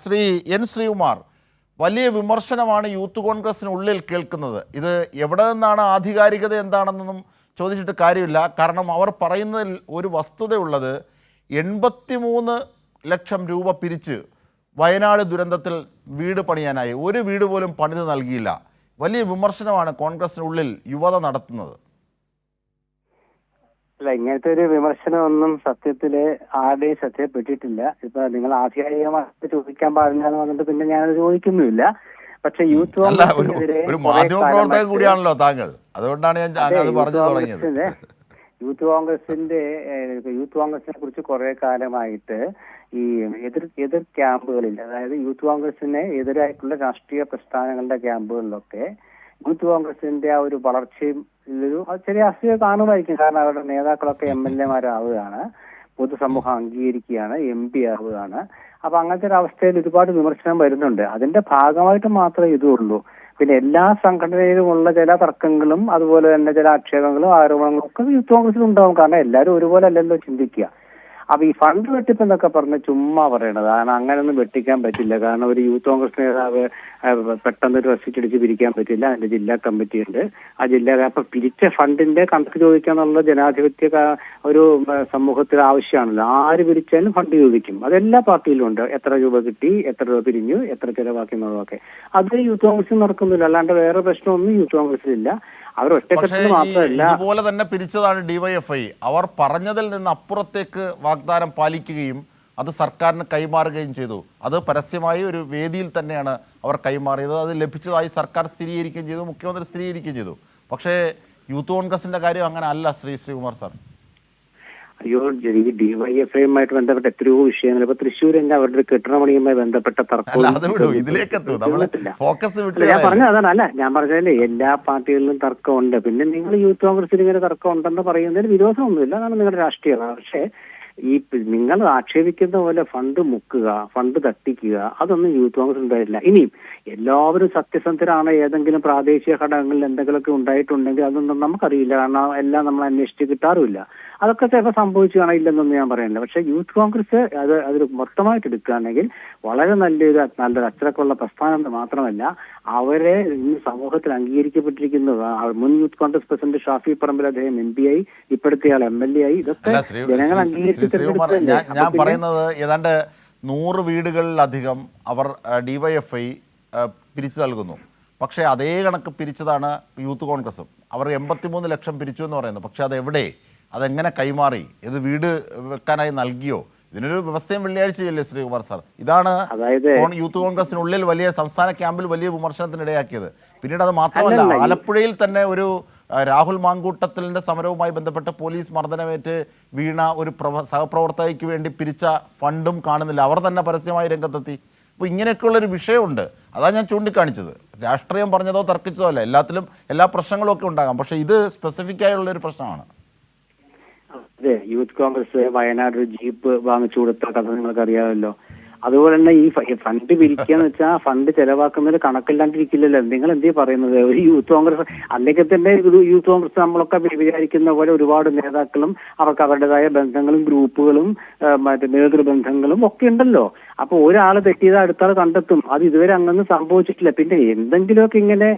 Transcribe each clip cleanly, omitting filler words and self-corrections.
Shri N Sreekumar, വലിയ വിമർശനമാണ് youth കോൺഗ്രസിനുള്ളിൽ കേൾക്കുന്നത്. ഇത് എവിടെ നിന്നാണ്, ആധികാരികത എന്താണെന്നൊന്നും ചോദിച്ചിട്ട് കാര്യമില്ല. കാരണം അവർ പറയുന്നതിൽ ഒരു വസ്തുതയുള്ളത്, 83 ലക്ഷം രൂപ പിരിച്ച് വയനാട് ദുരന്തത്തിൽ വീട് പണിയാനായി ഒരു വീട് പോലും പണിത് നൽകിയില്ല. വലിയ വിമർശനമാണ് കോൺഗ്രസിനുള്ളിൽ യുവത നടത്തുന്നത്. അല്ല, ഇങ്ങനത്തെ ഒരു വിമർശനമൊന്നും സത്യത്തില് ആരുടെയും ശ്രദ്ധയപ്പെട്ടിട്ടില്ല. ഇപ്പൊ നിങ്ങൾ ആധികാരികമായിട്ട് ചോദിക്കാൻ പാടില്ലെന്ന് പറഞ്ഞിട്ട് പിന്നെ ഞാനത് ചോദിക്കുന്നുമില്ല. പക്ഷെ യൂത്ത് ഒരു മാധ്യമപ്രവർത്തകൻ കൂടിയാണല്ലോ താങ്കൾ, അതുകൊണ്ടാണ് ഞാൻ അത് പറഞ്ഞു തുടങ്ങിയത്. യൂത്ത് കോൺഗ്രസിനെ കുറിച്ച് കുറെ കാലമായിട്ട് ഈ എതിർ ക്യാമ്പുകളിൽ, അതായത് യൂത്ത് കോൺഗ്രസിന് എതിരായിട്ടുള്ള രാഷ്ട്രീയ പ്രസ്ഥാനങ്ങളുടെ ക്യാമ്പുകളിലൊക്കെ യൂത്ത് കോൺഗ്രസിന്റെ ആ ഒരു വളർച്ചയും ഇതൊരു ചെറിയ അസൂയ കാണുമായിരിക്കും. കാരണം അവരുടെ നേതാക്കളൊക്കെ MLA-മാരാവുകയാണ്, പൊതുസമൂഹം അംഗീകരിക്കുകയാണ്, MP ആവുകയാണ്. അപ്പൊ അങ്ങനത്തെ ഒരു അവസ്ഥയിൽ ഒരുപാട് വിമർശനം വരുന്നുണ്ട്. അതിന്റെ ഭാഗമായിട്ട് മാത്രമേ ഇതുള്ളൂ. പിന്നെ എല്ലാ സംഘടനയിലുമുള്ള ചില തർക്കങ്ങളും അതുപോലെ തന്നെ ചില ആക്ഷേപങ്ങളും ആരോപണങ്ങളും ഒക്കെ യൂത്ത് കോൺഗ്രസിൽ ഉണ്ടാവും. കാരണം എല്ലാവരും ഒരുപോലെ അല്ലല്ലോ ചിന്തിക്കുക. അപ്പൊ ഈ ഫണ്ട് വെട്ടിപ്പ് എന്നൊക്കെ പറഞ്ഞ് ചുമ്മാ പറയണത്, കാരണം അങ്ങനെയൊന്നും വെട്ടിക്കാൻ പറ്റില്ല. കാരണം ഒരു യൂത്ത് കോൺഗ്രസ് നേതാവ് പെട്ടെന്ന് ഒരു റെസിറ്റ് അടിച്ച് പിരിക്കാൻ പറ്റില്ല. അതിന്റെ ജില്ലാ കമ്മിറ്റി ഉണ്ട്. ആ അപ്പൊ പിരിച്ച ഫണ്ടിന്റെ കണക്ക് ചോദിക്കാന്നുള്ള ജനാധിപത്യ ഒരു സമൂഹത്തിൽ ആവശ്യമാണല്ലോ. ആര് പിരിച്ചാലും ഫണ്ട് ചോദിക്കും. അതെല്ലാ പാർട്ടിയിലും ഉണ്ട്. എത്ര രൂപ കിട്ടി, എത്ര രൂപ പിരിഞ്ഞു, എത്ര ചെലവാക്കി എന്നുള്ളതൊക്കെ. അത് യൂത്ത് കോൺഗ്രസിൽ നടക്കുന്നില്ല. അല്ലാണ്ട് വേറെ പ്രശ്നമൊന്നും യൂത്ത് കോൺഗ്രസിലില്ല. ഇതുപോലെ തന്നെ പിരിച്ചതാണ് DYFI. അവർ പറഞ്ഞതിൽ നിന്ന് അപ്പുറത്തേക്ക് വാഗ്ദാനം പാലിക്കുകയും അത് സർക്കാരിന് കൈമാറുകയും ചെയ്തു. അത് പരസ്യമായി ഒരു വേദിയിൽ തന്നെയാണ് അവർ കൈമാറിയത്. അത് ലഭിച്ചതായി സർക്കാർ സ്ഥിരീകരിക്കുകയും ചെയ്തു, മുഖ്യമന്ത്രി സ്ഥിരീകരിക്കുകയും ചെയ്തു. പക്ഷേ യൂത്ത് കോൺഗ്രസിന്റെ കാര്യം അങ്ങനെ അല്ല. ശ്രീകുമാർ സാർ, അയ്യോ, ഈ DYFI-യുമായിട്ട് ബന്ധപ്പെട്ട എത്രയോ വിഷയങ്ങൾ, ഇപ്പൊ തൃശ്ശൂർ തന്നെ അവരുടെ കെട്ടിടപണിയുമായി ബന്ധപ്പെട്ട തർക്കം. ഞാൻ പറഞ്ഞത് അതാണ്. അല്ല, ഞാൻ പറഞ്ഞതല്ലേ, എല്ലാ പാർട്ടികളിലും തർക്കമുണ്ട്. പിന്നെ നിങ്ങൾ യൂത്ത് കോൺഗ്രസിൽ ഇങ്ങനെ തർക്കം ഉണ്ടെന്ന് പറയുന്നതിൽ വിരോധമൊന്നുമില്ല. അതാണ് നിങ്ങളുടെ രാഷ്ട്രീയമാണ്. പക്ഷേ ഈ നിങ്ങൾ ആക്ഷേപിക്കുന്ന പോലെ ഫണ്ട് മുക്കുക, ഫണ്ട് തട്ടിക്കുക, അതൊന്നും യൂത്ത് കോൺഗ്രസ് ഉണ്ടായിട്ടില്ല. ഇനിയും എല്ലാവരും സത്യസന്ധരാണ്, ഏതെങ്കിലും പ്രാദേശിക ഘടകങ്ങളിൽ എന്തെങ്കിലുമൊക്കെ ഉണ്ടായിട്ടുണ്ടെങ്കിൽ അതൊന്നും നമുക്കറിയില്ല. കാരണം എല്ലാം നമ്മൾ അന്വേഷിച്ച് കിട്ടാറുമില്ല. അതൊക്കെ ചിലപ്പോൾ സംഭവിച്ചു കാണില്ലെന്നൊന്നും ഞാൻ പറയുന്നില്ല. പക്ഷെ യൂത്ത് കോൺഗ്രസ് അതൊരു മൊത്തമായിട്ട് എടുക്കുകയാണെങ്കിൽ വളരെ നല്ലൊരു അച്ചടക്കമുള്ള പ്രസ്ഥാനം എന്ന് മാത്രമല്ല, അവരെ ഇന്ന് സമൂഹത്തിൽ അംഗീകരിക്കപ്പെട്ടിരിക്കുന്നത് മുൻ യൂത്ത് കോൺഗ്രസ് പ്രസിഡന്റ് ഷാഫി പറമ്പിൽ, അദ്ദേഹം MP ആയി, ഇപ്പോഴത്തെ ആൾ MLA ആയി. ഇതൊക്കെ ജനങ്ങൾ ഞാൻ പറയുന്നത് ഏതാണ്ട് 100 വീടുകളിലധികം അവർ DYFI പിരിച്ചു നൽകുന്നു. പക്ഷേ അതേ കണക്ക് പിരിച്ചതാണ് യൂത്ത് കോൺഗ്രസും. അവർ 83 ലക്ഷം പിരിച്ചു എന്ന് പറയുന്നു. പക്ഷെ അതെവിടെ, അതെങ്ങനെ കൈമാറി, ഇത് വീട് വെക്കാനായി നൽകിയോ? ഇതിനൊരു വ്യവസ്ഥയും വെള്ളിയാഴ്ചയല്ലേ ശ്രീകുമാർ സാർ? ഇതാണ് യൂത്ത് കോൺഗ്രസിനുള്ളിൽ വലിയ സംസ്ഥാന ക്യാമ്പിൽ വലിയ വിമർശനത്തിനിടയാക്കിയത്. പിന്നീട് അത് മാത്രമല്ല, ആലപ്പുഴയിൽ തന്നെ ഒരു രാഹുൽ മാങ്കൂട്ടത്തിലിൻ്റെ സമരവുമായി ബന്ധപ്പെട്ട് പോലീസ് മർദ്ദനമേറ്റ് വീണ ഒരു സഹപ്രവർത്തകയ്ക്ക് വേണ്ടി പിരിച്ച ഫണ്ടും കാണുന്നില്ല. അവർ തന്നെ പരസ്യമായി രംഗത്തെത്തി. അപ്പോൾ ഇങ്ങനെയൊക്കെയുള്ളൊരു വിഷയമുണ്ട്. അതാണ് ഞാൻ ചൂണ്ടിക്കാണിച്ചത്. രാഷ്ട്രീയം പറഞ്ഞതോ തർക്കിച്ചതോ അല്ല. എല്ലാത്തിലും എല്ലാ പ്രശ്നങ്ങളും ഒക്കെ ഉണ്ടാകാം. പക്ഷേ ഇത് സ്പെസിഫിക് ആയുള്ളൊരു പ്രശ്നമാണ്. അതെ, യൂത്ത് കോൺഗ്രസ് വയനാട് ഒരു ജീപ്പ് വാങ്ങിച്ചു കൊടുത്ത കഥ നിങ്ങൾക്ക് അറിയാമല്ലോ. അതുപോലെ തന്നെ ഈ ഫണ്ട് പിരിക്കാന്ന് വെച്ചാൽ ഫണ്ട് ചെലവാക്കുന്നതിൽ കണക്കില്ലാണ്ടിരിക്കില്ലല്ലോ. നിങ്ങൾ എന്തേ പറയുന്നത്? ഒരു യൂത്ത് കോൺഗ്രസ് അല്ലെങ്കിൽ തന്നെ യൂത്ത് കോൺഗ്രസ് നമ്മളൊക്കെ വിചാരിക്കുന്ന പോലെ ഒരുപാട് നേതാക്കളും അവർക്ക് അവരുടേതായ ബന്ധങ്ങളും ഗ്രൂപ്പുകളും മറ്റേ നേതൃബന്ധങ്ങളും ഒക്കെ ഉണ്ടല്ലോ. അപ്പൊ ഒരാൾ തെറ്റിയത് അടുത്താൾ കണ്ടെത്തും. അത് ഇതുവരെ അങ്ങനെ സംഭവിച്ചിട്ടില്ല. പിന്നെ എന്തെങ്കിലുമൊക്കെ ഇങ്ങനെ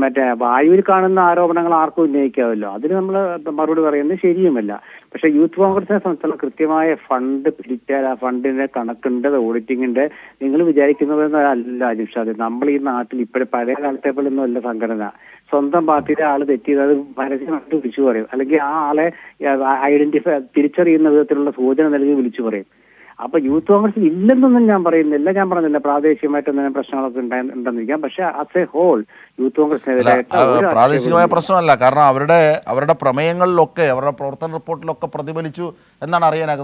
മറ്റേ വായുവിൽ കാണുന്ന ആരോപണങ്ങൾ ആർക്കും ഉന്നയിക്കാമല്ലോ. അതിന് നമ്മൾ മറുപടി പറയുന്നത് ശരിയുമല്ല. പക്ഷെ യൂത്ത് കോൺഗ്രസിനെ സംബന്ധിച്ചുള്ള കൃത്യമായ ഫണ്ട് പിരിച്ചാൽ ആ ഫണ്ടിന്റെ കണക്കുണ്ട്, ഓഡിറ്റിംഗിന്റെ. നിങ്ങൾ വിചാരിക്കുന്നത് അല്ല അജിഷാദ്. നമ്മൾ ഈ നാട്ടിൽ ഇപ്പോഴും പഴയ കാലത്തെ പോലൊന്നും അല്ല സംഘടന. സ്വന്തം പാർട്ടിയിലെ ആള് തെറ്റിയത് അത് പരസ്യമായിട്ട് വിളിച്ചു പറയും. അല്ലെങ്കിൽ ആ ആളെ തിരിച്ചറിയുന്ന വിധത്തിലുള്ള സൂചന നൽകി വിളിച്ചു പറയും. അപ്പൊ യൂത്ത് കോൺഗ്രസിൽ ഇല്ലെന്നൊന്നും ഞാൻ പറയുന്നില്ല. ഞാൻ പറഞ്ഞില്ല പ്രാദേശികമായിട്ട് എന്തെങ്കിലും പ്രശ്നങ്ങളൊക്കെ ഉണ്ടെന്നിരിക്കാം. പക്ഷെ ആസ് എ ഹോൾ യൂത്ത് കോൺഗ്രസിനെതിരെ പ്രാദേശികമായ പ്രശ്നമല്ല. കാരണം അവരുടെ പ്രമേയങ്ങളിലൊക്കെ, അവരുടെ പ്രവർത്തന റിപ്പോർട്ടിലൊക്കെ പ്രതിഫലിച്ചു എന്നാണ് അറിയാനാകുന്നത്.